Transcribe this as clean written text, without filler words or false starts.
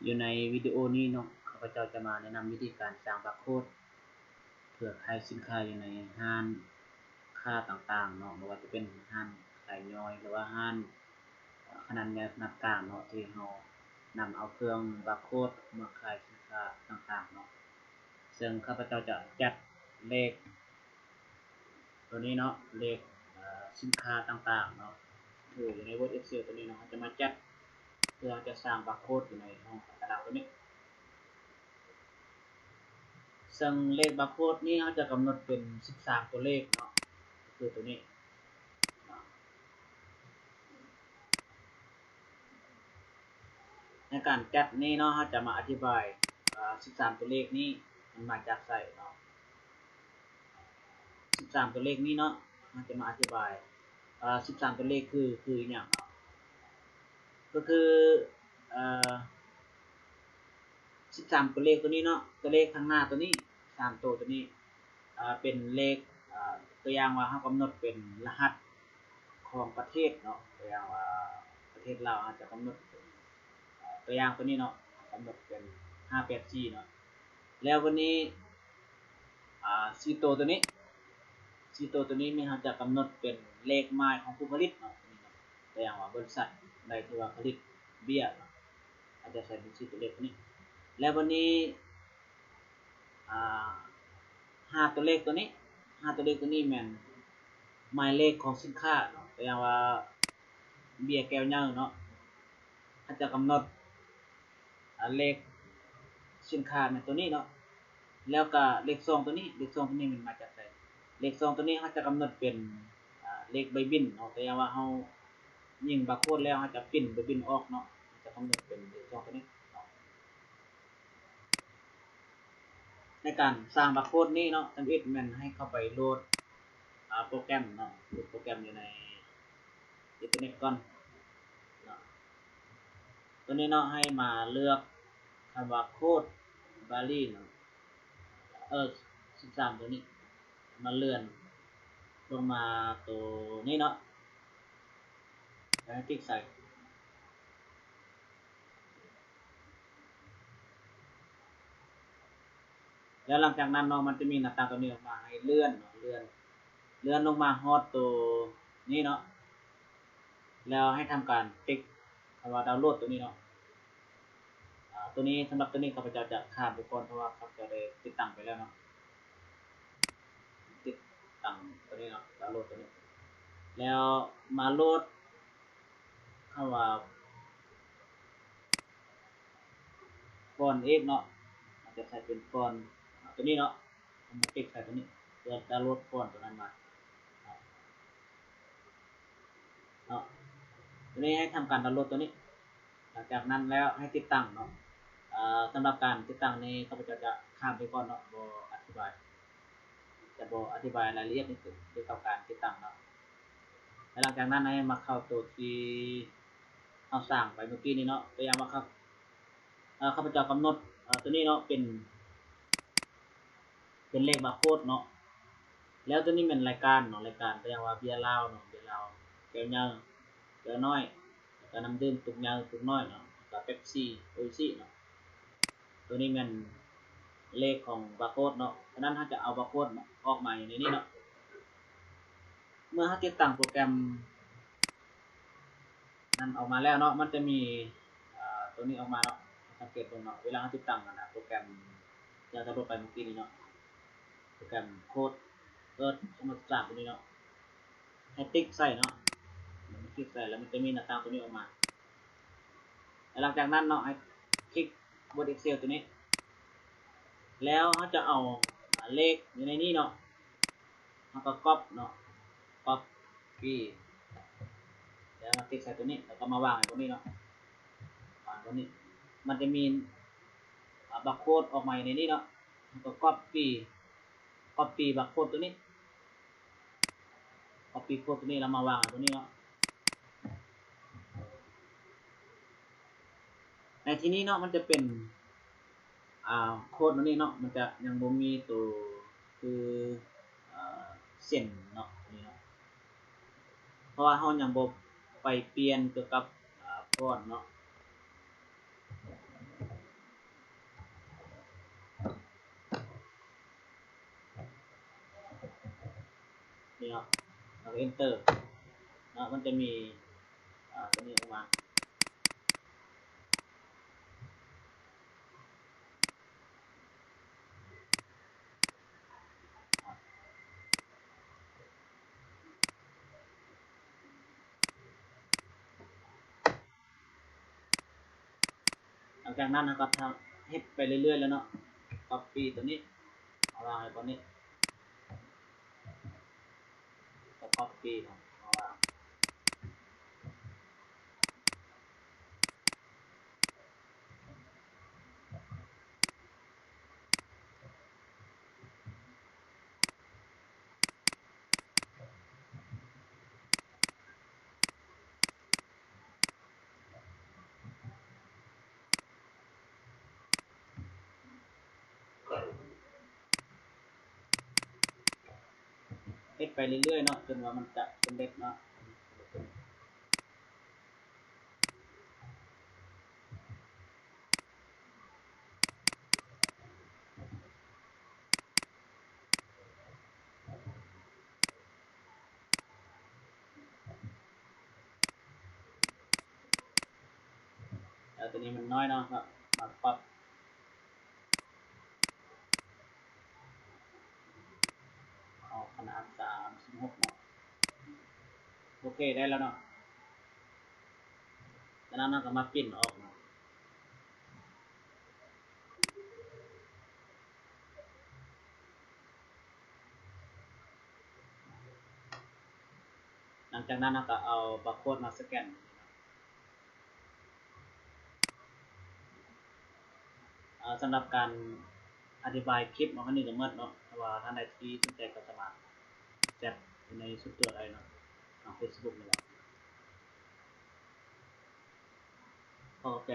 อยู่ในวิดีโอนี้เนาะข้าพเจ้าจะมาแนะนำวิธีการสร้างบาร์โค้ดเพื่อขายสินค้าอยู่ในห้างค้าต่างๆเนาะไม่ว่าจะเป็นห้างขายย่อยหรือว่าห้างขนาดกลางเนาะที่เรานำเอาเครื่องบาร์โค้ดมาขายสินค้าต่างๆเนาะซึ่งข้าพเจ้าจะจัดเลขตัวนี้เนาะเลขสินค้าต่างๆเนาะคืออยู่ใน Word Excel ตัวนี้เนาะจะมาจัดเพื่อจะสร้างบาร์โค้ดอยู่ในห้องกระดาษตัวนี้ซึ่งเลขบาร์โค้ดนี้เขาจะกำหนดเป็น13ตัวเลขเนาะคือตัวนี้ในการจัดนี้เนาะเขาจะมาอธิบาย13ตัวเลขนี้มันมาจากไสเนาะ13ตัวเลขนี้เนาะมันจะมาอธิบาย13ตัวเลขคืออย่างเนาะก็คือ13ตัวเลขตัวนี้เนาะตัวเลขข้างหน้าตัวนี้3ตัวนี้เป็นเลขตัวอย่างว่าเขากำหนดเป็นรหัสของประเทศเนาะตัวอย่างว่าประเทศลาวอาจจะกำหนดตัวอย่างตัวนี้เนาะกำหนดเป็น584เนาะแล้ววันนี้4ตัวนี้มีเขาจะกำหนดเป็นเลขหมายของผู้ผลิตเนาะตัวอย่างว่าบริษัทใดที่ว่าผลิตเบียร์อาจจะใส่เป็น4ตัวเลขนี้แล้ววันนี้5ตัวเลขตัวนี้แม่นหมายเลขของสินค้าเนาะตัวอย่างว่าเบียร์แก้วย่างเนาะเขาจะกำหนดเลขสินค้าในตัวนี้เนาะแล้วก็เลข2ตัวนี้มันมาจากไหนเลข2ตัวนี้เขาจะกำหนดเป็นเลขใบบินเนาะแต่ว่าเฮายิงบาร์โค้ดแล้วเขาจะปิ้นใบบินออกเนาะจะกำหนดเป็นเลข2ตัวนี้ในการสร้างบาร์โค้ดนี้เนาะจำเป็นแม่นให้เข้าไปโหลดโปรแกรมเนาะโปรแกรมอยู่ในอินเทอร์เน็ตก่อนเนาะตัวนี้เนาะให้มาเลือกคำว่าโค้ดบาลีเนาะ13ตัวนี้มาเลื่อนลงมาตัวนี้เนาะแล้วคลิกใส่แล้วหลังจากนั้นเนาะมันจะมีหน้าต่างตัวนี้ออกมาให้เลื่อนลงมาฮอดตัวนี้เนาะแล้วให้ทำการติ๊กคำว่าดาวน์โหลดตัวนี้เนาะตัวนี้สำหรับตัวนี้ข้าพเจ้าจะข้ามไปก่อนเพราะว่าข้าพเจ้าได้ติดตั้งไปแล้วเนาะติดตั้งตัวนี้เนาะดาวน์โหลดตัวนี้แล้วมาโหลดคำว่าฟอนต์เอกเนาะจะใส่เป็นฟอนต์ตัวนี้เนาะมาติ๊กใส่ตัวนี้เพื่อดาวน์โหลดฟอนต์ตัวนั้นมาเนาะตัวนี้ให้ทำการดาวน์โหลดตัวนี้หลังจากนั้นแล้วให้ติดตั้งเนาะสำหรับการติดตั้งนี้ข้าพเจ้าจะข้ามไปก่อนเนาะบ่อธิบายรายละเอียดนี่เกี่ยวกับการติดตั้งเนาะหลังจากนั้นให้มาเข้าตัวที่เอาสร้างไปเมื่อกี้นี้เนาะตัวอย่างว่าครับข้าพเจ้ากำหนดตัวนี้เนาะเป็นเลขบาร์โค้ดเนาะแล้วตัวนี้เป็นรายการเนาะรายการตัวอย่างว่าเบียร์ลาวเนาะเบียร์ลาวแก้วย่างแก้วน้อยแล้วก็น้ำดื่มตุกย่างตุกน้อยเนาะกับเป๊ปซี่โออิชิเนาะตัวนี้เป็นเลขของบาร์โค้ดเนาะฉะนั้นถ้าจะเอาบาร์โค้ดออกมาอยู่ในนี้เนาะเมื่อติดตั้งโปรแกรมนั้นออกมาแล้วเนาะมันจะมีตัวนี้ออกมาเนาะสังเกตตรงเนาะเวลาติดตั้งนะโปรแกรมจะดาวน์โหลดไปเมื่อกี้นี้เนาะโปรแกรมโค้ดสมมติจากตัวนี้เนาะให้ติ๊กใส่เนาะมันคลิกใส่แล้วมันจะมีหน้าต่างตัวนี้ออกมาหลังจากนั้นเนาะให้คลิกบน Excel ตัวนี้แล้วเขาจะเอาเลขอยู่ในนี้เนาะเขาก็ก๊อปเนาะก๊อปปี้แล้วมาติ๊กใส่ตัวนี้แล้วก็มาวางไว้ตรงนี้เนาะวางตรงนี้มันจะมีบาร์โค้ดออกมาในนี้เนาะเขาก็ก๊อปปี้บาร์โค้ดตัวนี้ก๊อปปี้โค้ดตัวนี้แล้วมาวางตรงนี้เนาะในที่นี้เนาะมันจะเป็นโค้ดตัวนี้เนาะมันจะยังบ่มีตัวคือเส้นเนาะนี่เนาะเพราะว่าเฮายังบ่ไปเปลี่ยนเกี่ยวกับฟอนต์เนาะ นี่เนาะแล้วก็ enter เนาะมันจะมีตัวนี้ออกมาหลังจากนั้นนะครับทำเฮ็ดไปเรื่อยๆแล้วเนาะ copy ตัวนี้เอาวางไว้ตัวนี้ก็ copy เอาวางเฮ็ดไปเรื่อยๆเนาะจนว่ามันจะสำเร็จเนาะแล้วตัวนี้มันน้อยเนาะก็มาปรับเอาขนาด36เนาะโอเคได้แล้วเนาะจากนั้นเราก็มาปิ้นออกเนาะหลังจากนั้นเราก็เอาบาร์โค้ดมาสแกนสำหรับการอธิบายคลิปมันก็นี่ก็หมดเนาะว่าท่านใดที่สนใจก็สามารถแชทในสุดตัวได้เนาะทาง Facebook นี่แหละโอเค